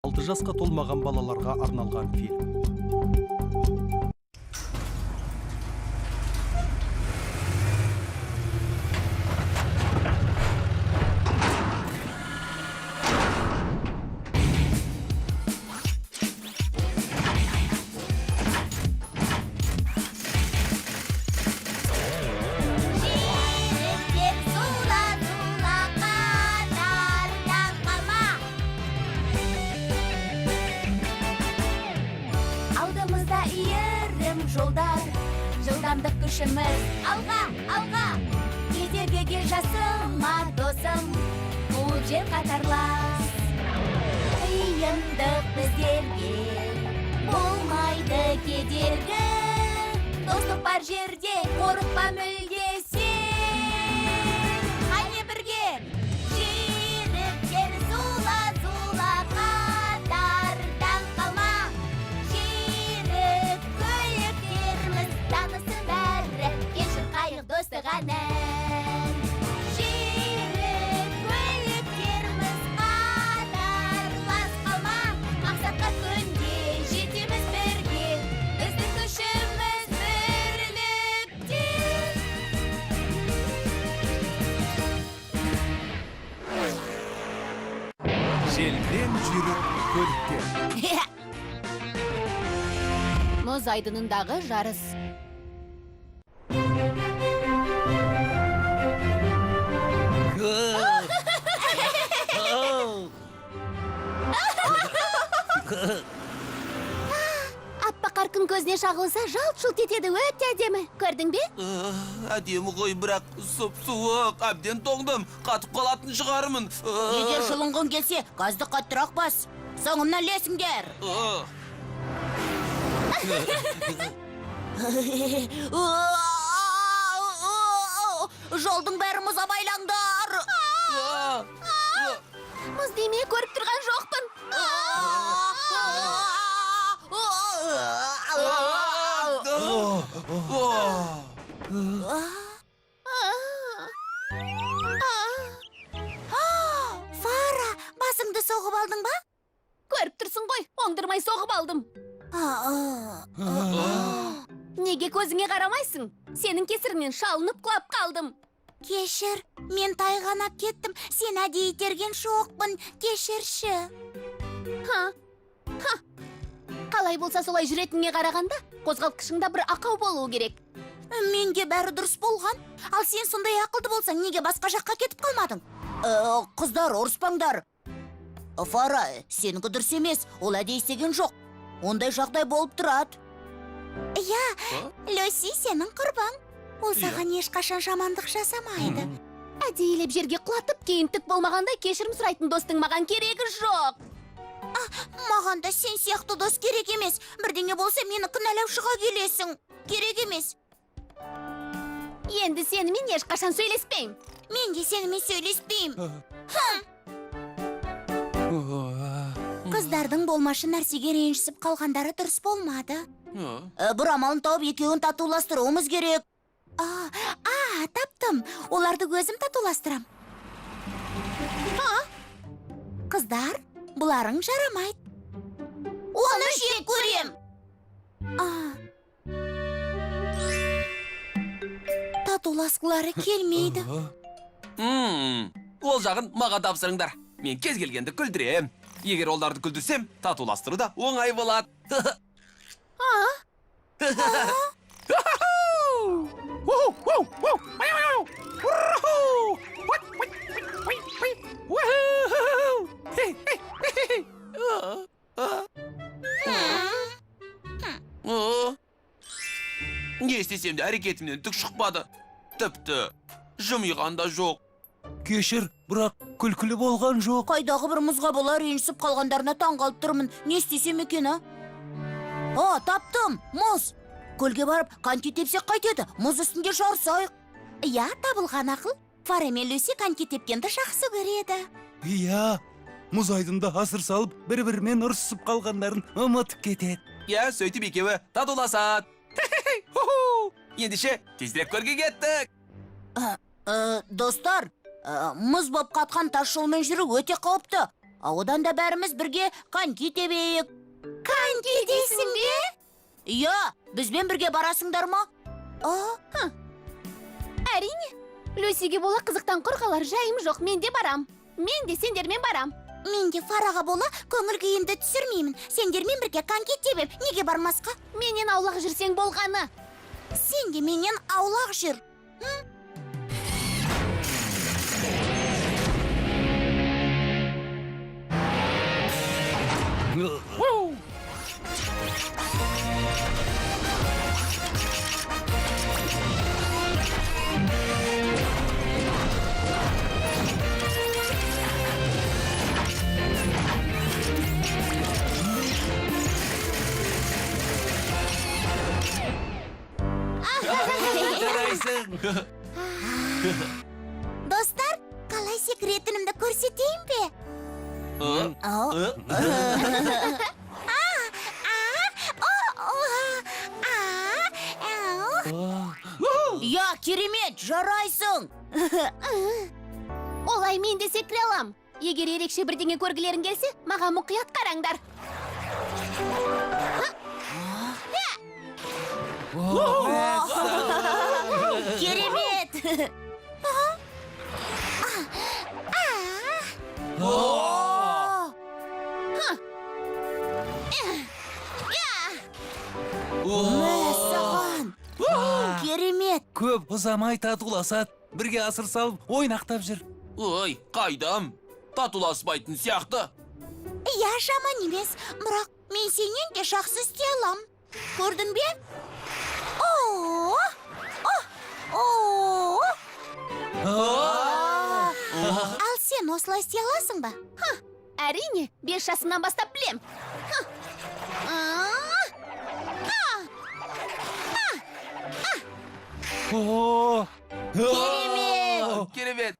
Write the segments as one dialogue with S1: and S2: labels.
S1: 6 жасқа толмаған балаларға арналған фильм.
S2: Жолдар, жылдамдық күшіміз алға, кедергіге жасыма досым, қуып жер қатарлас. Қиындық біздерге болмайды кедергі, достық бар жерде қорықпа мүлде сен. Қане бірге жүйріктер зула қатардан қалма. Достық әнін жүйрік көліктеріміз қатарлас қалма, мақсатқа күнде жетеміз бірге, біздің күшіміз бірлікте.
S1: Желден жүйрік көліктер.
S2: Мұз айдынындағы жарыс. Аппақ қарқын көзіне шағылса, жалт-жұлт етеді, өте әдемі. Көрдің бе?
S3: Әдемі ғой, бірақ сұп-суық, әбден тоңдым, қатып қалатын шығармын.
S4: Егер жылынғың келсе, газды қаттырақ бас. Соңымнан ілесіңдер. Жолдың бәрі мұзға байлаңдар.
S2: Мұз деме, көріп тұрған жоқпын.
S4: Фара, басыңды соғып алдың ба?
S2: Көріп тұрсың ғой, оңдырмай соғып алдым. Неге көзіңе қарамайсың? Сенің кесіріңнен шалынып құлап қалдым.
S4: Кешір, мен тайғанап кеттім. Сен әдейі итерген жоқпын. Кешірші.
S2: Қалай болса солай жүретінге қарағанда, қозғалтқышыңда бір ақау болуы керек.
S4: Менге бәрі дұрыс болған. Ал сен сондай ақылды болсаң, неге басқа жаққа кетіп қалмадың? Қыздар, ұрыспаңдар. Фара, сенікі дұрыс емес. Ол әдейі істеген жоқ. Ондай жағдай болып тұрады. Я, Люси сенің құрбың. Ол саған ешқашан жамандық жасамайды.
S2: Әдейілеп жерге құлатып, кейін түк болмағандай кешірім сұрайтын достың маған керегі жоқ.
S4: Маған да сен сияқты дос керек емес. Бірдеңе болса, мені кінәлаушыға келесің. Керек емес.
S2: Енді сенімен ешқашан сөйлеспеймін.
S4: Мен де сенімен сөйлеспеймін. Қыздардың болмашы нәрсеге ренжісіп қалғандары дұрыс болмады. Бір амалын тауып екеуін татуластыруымыз керек. Таптым. Оларды өзім татуластырам. Қыздар, бұларың жарамайды. Оны жек көрем. Татуласқылары келмейді.
S3: Ол жағын маға тапсырыңдар. Мен кез келгенді күлдірем. Егер оларды күлдірсем, татуластыру да оңай болады. Не істесем де әрекетімнен түк шықпады. Тіпті жымиған да жоқ.
S1: Кешір, бірақ күлкілі болған жоқ.
S4: Қайдағы бір мұзға бола ренжісіп қалғандарына таңғалып тұрмын. Не істесем екен, таптым, мұз. Көлге барып, коньки тепсек қайтеді. Мұз үстінде жарысайық. Я, табылған ақыл. Фара мен Люси коньки тепкенді жақсы көреді.
S1: Иә, мұз айдында асыр салып, бір-бірімен ұрсып қалғандарын ұмытып кетеді.
S3: Я, сөйтіп екеуі татуласады. Ендеше, тезірек көрге кеттік.
S4: Достар, мұз боп қатқан тас жолмен жүру өте қауіпті. Одан да бәріміз бірге коньки тебейік. Коньки дейсің бе? Иә, бізбен бірге барасыңдар ма?
S2: Әрине. Люсиге бола қызықтан құр қалар жайым жоқ, мен де барам. Мен де сендермен барам.
S4: Мен де Фараға бола көңіл күйімді түсірмеймін. Сендермен бірге коньки тебем, неге бармасқа?
S2: Менен аулақ жүрсең болғаны.
S4: Сен де менен аулақ жүр.
S1: Жарайсың.
S4: Достар, қалай секретінімді көрсетейін бе? Я, керемет, жарайсың.
S2: Олай мен де секіре алам. Егер ерекше бірдеңе көргілерің келсе, маған мұқият қараңдар.
S4: Керемет. Мәссаған. Керемет.
S1: Көп ұзамай татуласат. Бірге асыр салып, ойнақтап жүр.
S3: Ой, қайдам. Татуласпайтын сияқты.
S4: Я жаман емес, бірақ мен сенен де жақсы істей алам. Көрдің бе? Ал сен осылай істей аласың ба?
S2: Әрине, 5 жасымнан бастап білем.
S4: Керемет.
S3: Керемет.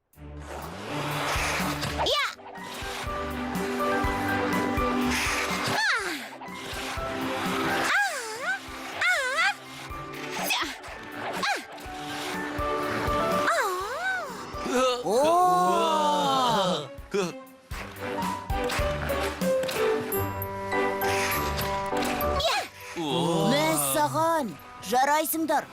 S4: Мәссаған, жарайсыңдар.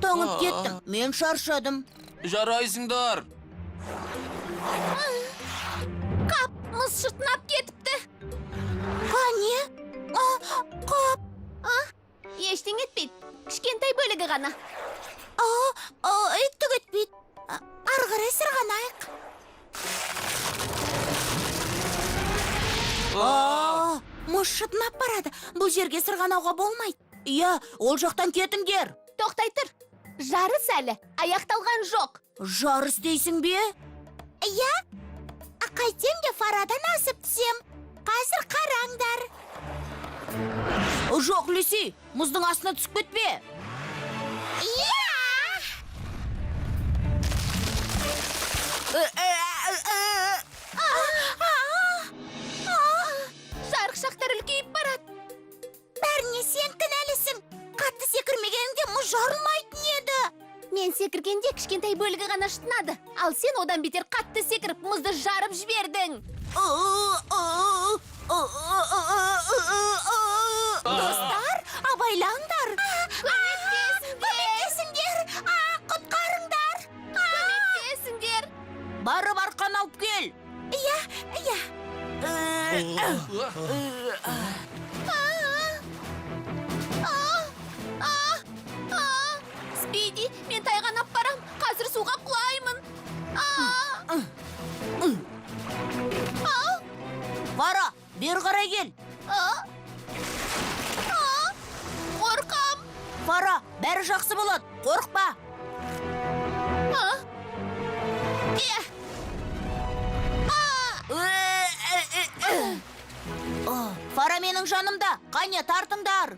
S4: Тоңып кеттім, мен шаршадым.
S3: Жарайсыңдар.
S2: Қап, мұз шытынап кетіпті.
S4: Қане? Қап.
S2: Ештен етпейді. Кішкентай бөлігі ғана.
S4: Түк етпейді. Ары қарай сырғанайық. Мұз шытынап барады. Бұл жерге сырғанауға болмайды. Иә, ол жақтан кетіңдер.
S2: Тоқтай тұр. Жарыс әлі, аяқталған жоқ.
S4: Жарыс дейсің бе? Иә, қайтем де Фарадан асып түсем. Қазір қараңдар. Жоқ, Люси, мұздың астына түсіп кетпе. Иә!
S2: Жарықшақтар үлкейіп барады.
S4: Бәріне сен кінәлісің. Қатты секірмегеніңде мұз жарылмайтын еді.
S2: Мен секіргенде кішкентай бөлігі ғана шытынады. Ал сен одан бетер қатты секіріп, мұзды жарып жібердің.
S4: Достар, абайлаңдар. Көмектесіңдер. Құтқарыңдар.
S2: Көмектесіңдер.
S4: Барып арқан алып кел. Иә.
S2: Спиди, мен тайғанап барам. Қазір суға құлаймын.
S4: Фара, бер қарай кел.
S2: Қорқам.
S4: Фара, бәрі жақсы болады. Қорқпа. Фара менің жанымда. Қане, тартыңдар.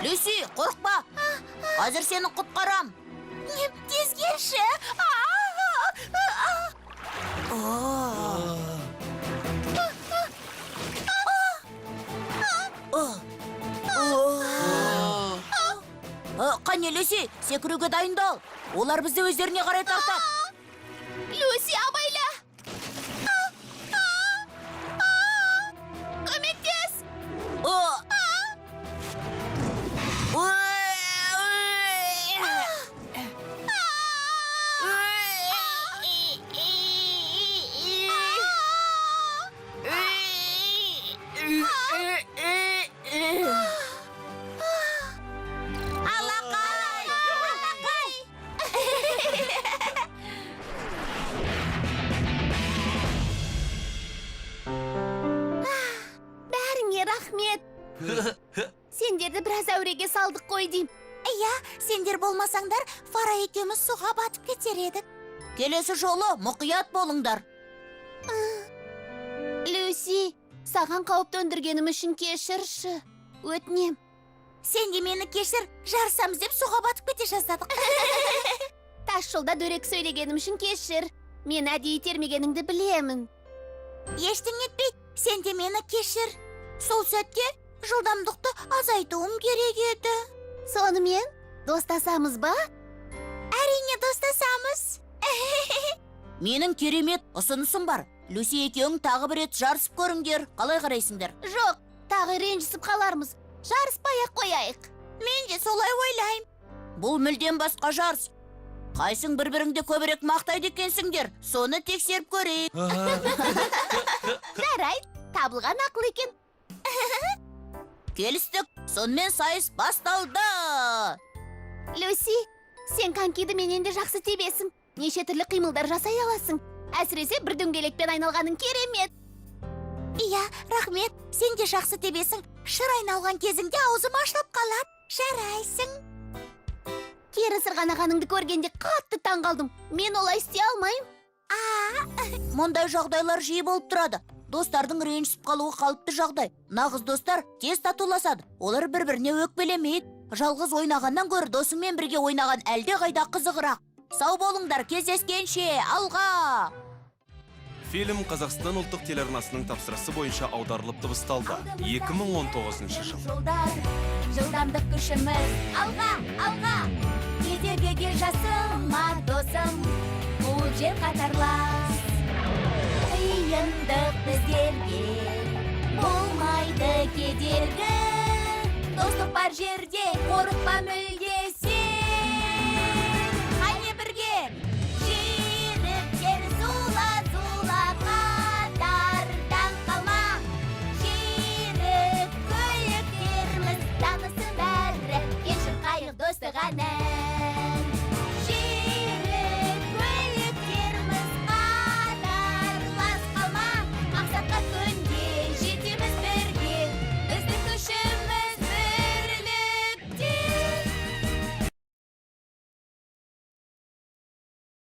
S4: Люси, қорқпа. Қазір сені құтқарам. Тез келші. Қане, Люси, секіруге дайындал. Олар бізді өздеріне қарай тартады.
S2: Люси, абайла! Көмектес! Бәріңе рахмет. Сендерді біраз әуреге салдық қой дейм.
S4: Иә, сендер болмасаңдар, Фара екеуміз суға батып кетер едік. Келесі жолы мұқият болыңдар.
S2: Люси, саған қауіп төндіргенім үшін кешірші. Өтінем.
S4: Сен де мені кешір, жарысамыз деп суға батып кете жаздадық.
S2: Тас жолда дөрекі сөйлегенім үшін кешір. Мен әдейі термегеніңді білемін.
S4: Ештеңе етпейді, сен де мені кешір. Сол сәтте жылдамдықты азайтуым керек еді.
S2: Сонымен, достасамыз ба?
S4: Әрине достасамыз. Менің керемет ұсынысым бар. Люси екеуің тағы бір рет жарысып көріңдер. Қалай қарайсыңдар?
S2: Жоқ, тағы ренжісіп қалармыз. Жарыспай-ақ қояйық.
S4: Мен де солай ойлаймын. Бұл мүлдем басқа жарыс. Қайсың бір-біріңді көбірек мақтайды екенсіңдер. Соны тексеріп көрейік.
S2: Жарайды, табылған ақыл екен.
S4: Келістік, сонымен сайыс басталды.
S2: Люси, сен конькиді менен де жақсы тебесің. Неше түрлі қимылдар жасай аласың. Әсіресе бір дөңгелекпен айналғаның керемет.
S4: Иә, рахмет. Сен де жақсы тебесің. Шыр айналған кезіңде аузым ашылып қалады. Жарайсың.
S2: Кері сырғанағаныңды көргенде қатты таң қалдым. Мен олай істей алмайым.
S4: Мұндай жағдайлар жиі болып тұрады. Достардың ренжісіп қалуы қалыпты жағдай. Нағыз достар тез татуласады. Олар бір-біріне өкпелемейді. Жалғыз ойнағаннан гөрі досыңмен бірге ойнаған әлде қайда қызығырақ. Сау болыңдар, кездескенше, алға!
S1: Фильм Қазақстан ұлттық телеарнасының тапсырысы бойынша аударылып дыбысталды. 2019 жыл.
S2: Жылдамдық күшіміз. Алға, алға! Кедергіге жасыма досым. Бұл жер қатарлас. Қиындық біздерге болмайды кедергі. Достық бар жерде қорықпа мүлде сен. Қане бірге жүйріктер зула-зула қатардан қалма. Жүйрік көліктеріміз танысын бәрі. Кешір қайық достық әні.